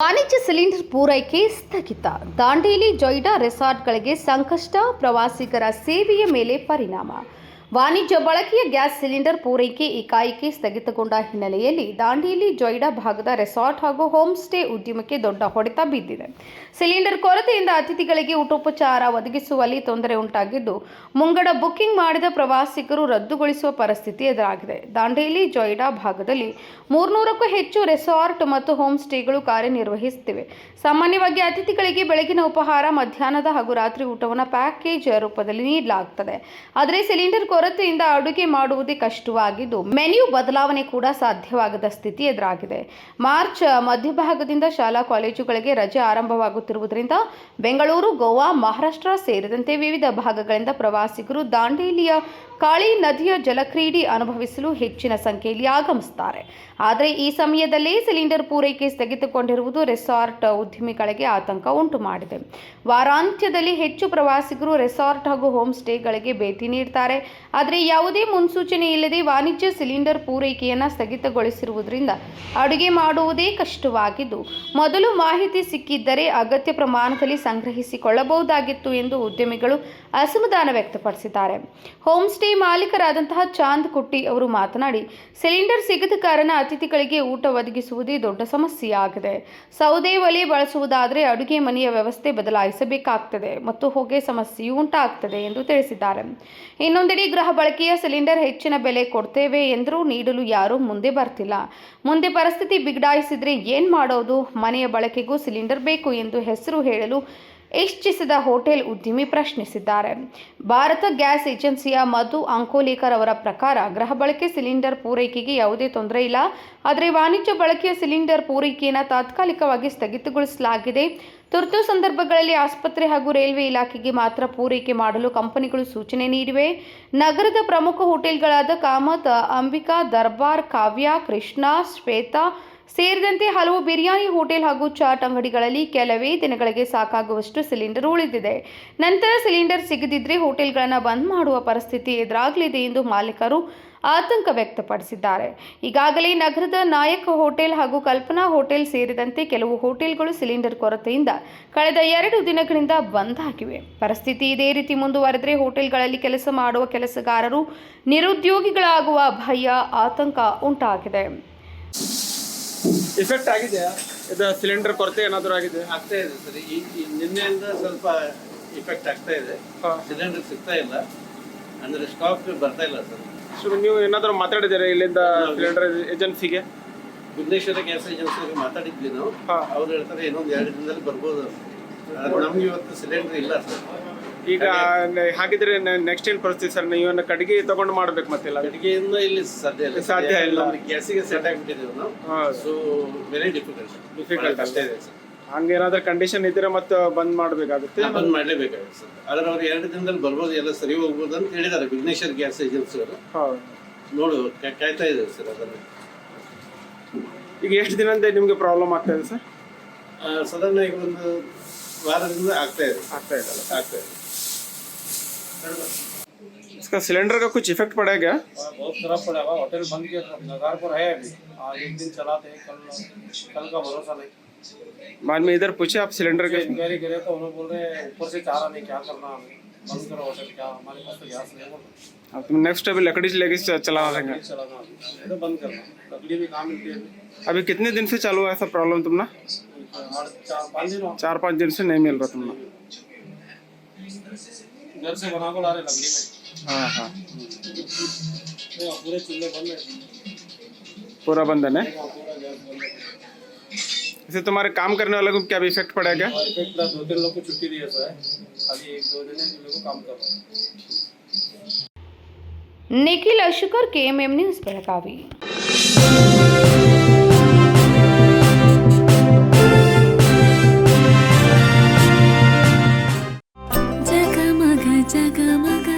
ವಾಣಿಜ್ಯ ಸಿಲಿಂಡರ್ ಪೂರೈಕೆ ಸ್ಥಗಿತ. ದಾಂಡೇಲಿ ಜೊಯ್ಡಾ ರೆಸಾರ್ಟ್ಗಳಿಗೆ ಸಂಕಷ್ಟ, ಪ್ರವಾಸಿಗರ ಸೇವೆಯ ಮೇಲೆ ಪರಿಣಾಮ. ವಾಣಿಜ್ಯ ಬಳಕೆಯ ಗ್ಯಾಸ್ ಸಿಲಿಂಡರ್ ಪೂರೈಕೆ ಏಕಾಏಕಿ ಸ್ಥಗಿತಗೊಂಡ ಹಿನ್ನೆಲೆಯಲ್ಲಿ ದಾಂಡೇಲಿ ಜೊಯ್ಡಾ ಭಾಗದ ರೆಸಾರ್ಟ್ ಹಾಗೂ ಹೋಮ್ ಸ್ಟೇ ಉದ್ಯಮಕ್ಕೆ ದೊಡ್ಡ ಹೊಡೆತ ಬಿದ್ದಿದೆ. ಸಿಲಿಂಡರ್ ಕೊರತೆಯಿಂದ ಅತಿಥಿಗಳಿಗೆ ಊಟೋಪಚಾರ ಒದಗಿಸುವಲ್ಲಿ ತೊಂದರೆ ಉಂಟಾಗಿದ್ದು, ಮುಂಗಡ ಬುಕಿಂಗ್ ಮಾಡಿದ ಪ್ರವಾಸಿಗರು ರದ್ದುಗೊಳಿಸುವ ಪರಿಸ್ಥಿತಿ ಎದುರಾಗಿದೆ. ದಾಂಡೇಲಿ ಜೊಯ್ಡಾ ಭಾಗದಲ್ಲಿ 300ಕ್ಕೂ ಹೆಚ್ಚು ರೆಸಾರ್ಟ್ ಮತ್ತು ಹೋಮ್ ಸ್ಟೇಗಳು ಕಾರ್ಯನಿರ್ವಹಿಸುತ್ತಿವೆ. ಸಾಮಾನ್ಯವಾಗಿ ಅತಿಥಿಗಳಿಗೆ ಬೆಳಗಿನ ಉಪಹಾರ, ಮಧ್ಯಾಹ್ನದ ಹಾಗೂ ರಾತ್ರಿ ಊಟವನ್ನು ಪ್ಯಾಕೇಜ್ ರೂಪದಲ್ಲಿ ನೀಡಲಾಗುತ್ತದೆ. ಆದರೆ ಸಿಲಿಂಡರ್ ಕೊರತೆಯಿಂದ ಅಡುಗೆ ಮಾಡುವುದೇ ಕಷ್ಟವಾಗಿದ್ದು, ಮೆನ್ಯೂ ಬದಲಾವಣೆ ಕೂಡ ಸಾಧ್ಯವಾಗದ ಸ್ಥಿತಿ ಎದುರಾಗಿದೆ. ಮಾರ್ಚ್ ಮಧ್ಯಭಾಗದಿಂದ ಶಾಲಾ ಕಾಲೇಜುಗಳಿಗೆ ರಜೆ ಆರಂಭವಾಗುತ್ತಿರುವುದರಿಂದ ಬೆಂಗಳೂರು, ಗೋವಾ, ಮಹಾರಾಷ್ಟ್ರ ಸೇರಿದಂತೆ ವಿವಿಧ ಭಾಗಗಳಿಂದ ಪ್ರವಾಸಿಗರು ದಾಂಡೇಲಿಯ ಕಾಳಿ ನದಿಯ ಜಲಕ್ರೀಡೆ ಅನುಭವಿಸಲು ಹೆಚ್ಚಿನ ಸಂಖ್ಯೆಯಲ್ಲಿ ಆಗಮಿಸುತ್ತಾರೆ. ಆದರೆ ಈ ಸಮಯದಲ್ಲಿ ಸಿಲಿಂಡರ್ ಪೂರೈಕೆ ಸ್ಥಗಿತಗೊಂಡಿರುವುದು ರೆಸಾರ್ಟ್ ಉದ್ಯಮಿಗಳಿಗೆ ಆತಂಕ ಉಂಟು ಮಾಡಿದೆ. ವಾರಾಂತ್ಯದಲ್ಲಿ ಹೆಚ್ಚು ಪ್ರವಾಸಿಗರು ರೆಸಾರ್ಟ್ ಹಾಗೂ ಹೋಮ್ ಸ್ಟೇಗಳಿಗೆ ಭೇಟಿ ನೀಡುತ್ತಾರೆ. ಆದರೆ ಯಾವುದೇ ಮುನ್ಸೂಚನೆ ಇಲ್ಲದೆ ವಾಣಿಜ್ಯ ಸಿಲಿಂಡರ್ ಪೂರೈಕೆಯನ್ನು ಸ್ಥಗಿತಗೊಳಿಸಿರುವುದರಿಂದ ಅಡುಗೆ ಮಾಡುವುದೇ ಕಷ್ಟವಾಗಿದ್ದು, ಮೊದಲು ಮಾಹಿತಿ ಸಿಕ್ಕಿದ್ದರೆ ಅಗತ್ಯ ಪ್ರಮಾಣದಲ್ಲಿ ಸಂಗ್ರಹಿಸಿಕೊಳ್ಳಬಹುದಾಗಿತ್ತು ಎಂದು ಉದ್ಯಮಿಗಳು ಅಸಮಾಧಾನ ವ್ಯಕ್ತಪಡಿಸಿದ್ದಾರೆ. ಹೋಮ್ ಸ್ಟೇ ಮಾಲೀಕರಾದಂತಹ ಚಾಂದ್ ಕುಟ್ಟಿ ಅವರು ಮಾತನಾಡಿ, ಸಿಲಿಂಡರ್ ಸಿಗದ ಕಾರಣ ಅತಿಥಿಗಳಿಗೆ ಊಟ ಒದಗಿಸುವುದೇ ದೊಡ್ಡ ಸಮಸ್ಯೆಯಾಗಿದೆ. ಸೌದೆ ಒಲೆ ಬಳಸುವುದಾದರೆ ಅಡುಗೆ ಮನೆಯ ವ್ಯವಸ್ಥೆ ಬದಲಾಯಿಸಬೇಕಾಗುತ್ತದೆ ಮತ್ತು ಹೊಗೆ ಸಮಸ್ಯೆಯೂ ಉಂಟಾಗುತ್ತದೆ ಎಂದು ತಿಳಿಸಿದ್ದಾರೆ. ಇನ್ನೊಂದೆಡೆ ಗೃಹ ಬಳಕೆಯ ಸಿಲಿಂಡರ್ ಹೆಚ್ಚಿನ ಬೆಲೆ ಕೊಡ್ತೇವೆ ಎಂದರೂ ನೀಡಲು ಯಾರೂ ಮುಂದೆ ಬರ್ತಿಲ್ಲ. ಮುಂದೆ ಪರಿಸ್ಥಿತಿ ಬಿಗಡಾಯಿಸಿದ್ರೆ ಏನ್ ಮಾಡೋದು? ಮನೆಯ ಬಳಕೆಗೂ ಸಿಲಿಂಡರ್ ಬೇಕು ಎಂದು ಹೆಸರು ಹೇಳಲು ಇಚ್ಛಿಸಿದ ಹೋಟೆಲ್ ಉದ್ಯಮಿ ಪ್ರಶ್ನಿಸಿದ್ದಾರೆ. ಭಾರತ ಗ್ಯಾಸ್ ಏಜೆನ್ಸಿಯ ಮಧು ಅಂಕೋಲೇಕರ್ ಅವರ ಪ್ರಕಾರ, ಗೃಹ ಬಳಕೆ ಸಿಲಿಂಡರ್ ಪೂರೈಕೆಗೆ ಯಾವುದೇ ತೊಂದರೆ ಇಲ್ಲ. ಆದರೆ ವಾಣಿಜ್ಯ ಬಳಕೆಯ ಸಿಲಿಂಡರ್ ಪೂರೈಕೆಯನ್ನು ತಾತ್ಕಾಲಿಕವಾಗಿ ಸ್ಥಗಿತಗೊಳಿಸಲಾಗಿದೆ. ತುರ್ತು ಸಂದರ್ಭಗಳಲ್ಲಿ ಆಸ್ಪತ್ರೆ ಹಾಗೂ ರೈಲ್ವೆ ಇಲಾಖೆಗೆ ಮಾತ್ರ ಪೂರೈಕೆ ಮಾಡಲು ಕಂಪನಿಗಳು ಸೂಚನೆ ನೀಡಿವೆ. ನಗರದ ಪ್ರಮುಖ ಹೋಟೆಲ್ಗಳಾದ ಕಾಮತ್, ಅಂಬಿಕಾ, ದರ್ಬಾರ್, ಕಾವ್ಯ, ಕೃಷ್ಣ, ಶ್ವೇತಾ ಸೇರಿದಂತೆ ಹಲವು ಬಿರಿಯಾನಿ ಹೋಟೆಲ್ ಹಾಗೂ ಚಾಟ್ ಅಂಗಡಿಗಳಲ್ಲಿ ಕೆಲವೇ ದಿನಗಳಿಗೆ ಸಾಕಾಗುವಷ್ಟು ಸಿಲಿಂಡರ್ ಉಳಿದಿದೆ. ನಂತರ ಸಿಲಿಂಡರ್ ಸಿಗದಿದ್ದರೆ ಹೋಟೆಲ್ಗಳನ್ನು ಬಂದ್ ಮಾಡುವ ಪರಿಸ್ಥಿತಿ ಎದುರಾಗಲಿದೆ ಎಂದು ಮಾಲೀಕರು ಆತಂಕ ವ್ಯಕ್ತಪಡಿಸಿದ್ದಾರೆ. ಈಗಾಗಲೇ ನಗರದ ನಾಯಕ್ ಹೋಟೆಲ್ ಹಾಗೂ ಕಲ್ಪನಾ ಹೋಟೆಲ್ ಸೇರಿದಂತೆ ಕೆಲವು ಹೋಟೆಲ್ಗಳು ಸಿಲಿಂಡರ್ ಕೊರತೆಯಿಂದ ಕಳೆದ 2 ದಿನಗಳಿಂದ ಬಂದ್ ಆಗಿವೆ. ಪರಿಸ್ಥಿತಿ ಇದೇ ರೀತಿ ಮುಂದುವರೆದರೆ ಹೋಟೆಲ್ಗಳಲ್ಲಿ ಕೆಲಸ ಮಾಡುವ ಕೆಲಸಗಾರರು ನಿರುದ್ಯೋಗಿಗಳಾಗುವ ಭಯ, ಆತಂಕ ಉಂಟಾಗಿದೆ. ಇಫೆಕ್ಟ್ ಆಗಿದೆಯಾ ಇದು ಸಿಲಿಂಡರ್ ಕೊರತೆ ಏನಾದರೂ ಆಗಿದೆ? ಆಗ್ತಾ ಇದೆ ಸರ್. ಈ ನಿನ್ನೆಯಿಂದ ಸ್ವಲ್ಪ ಇಫೆಕ್ಟ್ ಆಗ್ತಾ ಇದೆ. ಸಿಲಿಂಡರ್ ಸಿಗ್ತಾ ಇಲ್ಲ, ಅಂದ್ರೆ ಸ್ಟಾಕ್ ಬರ್ತಾ ಇಲ್ಲ ಸರ್. ಸೊ ನೀವು ಏನಾದರೂ ಮಾತಾಡಿದ್ದೀರಾ ಇಲ್ಲಿಂದ ಸಿಲಿಂಡರ್ ಏಜೆನ್ಸಿಗೆ? ವಿಘ್ನೇಶ್ವರ ಗ್ಯಾಸ್ ಏಜೆನ್ಸಿಗೆ ಮಾತಾಡಿದ್ವಿ ನಾವು. ಅವ್ರು ಹೇಳ್ತಾರೆ ಇನ್ನೊಂದು 2 ದಿನದಲ್ಲಿ ಬರ್ಬೋದು. ನಮ್ಗೆ ಇವತ್ತು ಸಿಲಿಂಡರ್ ಇಲ್ಲ ಸರ್. ಈಗ ಹಾಗಿದ್ರೆ ನೆಕ್ಸ್ಟ್ ಏನು ಪರಿಸ್ಥಿತಿ ಸರ್? ನೀವು ಕಡೆಗೆ ತಗೊಂಡು ಮಾಡ್ಬೇಕು ಮತ್ತೆಲ್ಲ? ಕಡೆಗೆಯಿಂದ ಇಲ್ಲಿ ಸಾಧ್ಯ ಇಲ್ಲ. ಗ್ಯಾಸಿಗೆ ಸೆಟ್ ಆಗಿಬಿಟ್ಟಿದ್ದೇವೆ ನಾವು. ಸೊ ವೆರಿ ಡಿಫಿಕಲ್ಟ್ ಅಷ್ಟೇ ಇದೆ ಸರ್. ಹಂಗೇನಾದ್ರೂ ಕಂಡೀಷನ್ ಇದ್ರೆ ಮತ್ತೆ ಬಂದ್ ಮಾಡಬೇಕಾಗುತ್ತೆ? ಬಂದ್ ಮಾಡಲೇಬೇಕಾಗುತ್ತೆ ಸರ್. ಆದ್ರೆ ಅವ್ರು 2 ದಿನದಲ್ಲಿ ಬರ್ಬೋದು, ಎಲ್ಲ ಸರಿ ಹೋಗ್ಬೋದು ಅಂತ ಹೇಳಿದ್ದಾರೆ ವಿಘ್ನೇಶ್ವರ ಗ್ಯಾಸ್ ಏಜೆನ್ಸಿ ಅವರು. ನೋಡು ಕಾಯ್ತಾ ಇದ್ದೇವೆ ಸರ್. ಅದನ್ನು ಈಗ ಎಷ್ಟು ದಿನದಿಂದ ನಿಮ್ಗೆ ಪ್ರಾಬ್ಲಮ್ ಆಗ್ತಾ ಇದೆ ಸರ್? ಸಾಧಾರಣ ಈಗ ಒಂದು ವಾರದಿಂದ ಆಗ್ತಾ ಇದೆ. ಆಗ್ತಾ ಇದೆ. इसका सिलेंडर का कुछ इफेक्ट पड़ेगा? बहुत खराब पड़ा हुआ। होटल बंद के लगार पर है अभी। एक दिन चलाते हैं, कल का भरोसा नहीं। बाद में इधर पूछे आप सिलेंडर के? इंक्वायरी करे तो उन्होंने बोल रहे हैं ऊपर से चारा नहीं, क्या करना हमें, बंद करो होटल। क्या हमारे पास तो गैस नहीं है। अब तुम नेक्स्ट अभी लकड़ी से लेके चलाना रहेगा? चलाना तो बंद करना। लकड़ी भी काम मिलती है। अभी कितने दिन से चालू है ऐसा प्रॉब्लम तुमने? 4-5 दिन से नहीं मिल रहा तुमने? घर से बना को ला रहे लकड़ी में। हाँ पूरे चूल्हे बंद है, पूरा बंद है ना? पूरा गैस बंद है। इसे तुम्हारे काम करने वालों को क्या इफेक्ट पड़ेगा? इफेक्ट 2-3 लोग को छुट्टी दी है सर। खाली 1-2 दिन लोग को काम कर रहा है। Nikhil Ashukar, KMM news, Belagavi. ಜಗಮಗ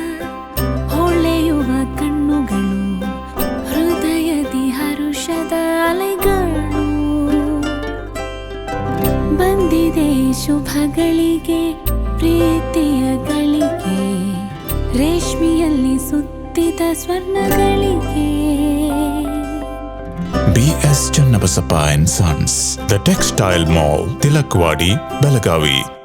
ಹೊಳೆಯುವ ಕಣ್ಣುಗಳು, ಹೃದಯದಿ ಹರುಷದ ಅಲೆಗಳು. ಬಂದಿದೆ ಶುಭಗಳಿಗೆ, ಪ್ರೀತಿಯ ಗಳಿಗೆ, ರೇಷ್ಮೆಯಲ್ಲಿ ಸುತ್ತಿದ ಸ್ವರ್ಣಗಳಿಗೆ. BS Channabasappa and Sons, The Textile Mall, Tilakwadi, Belagavi.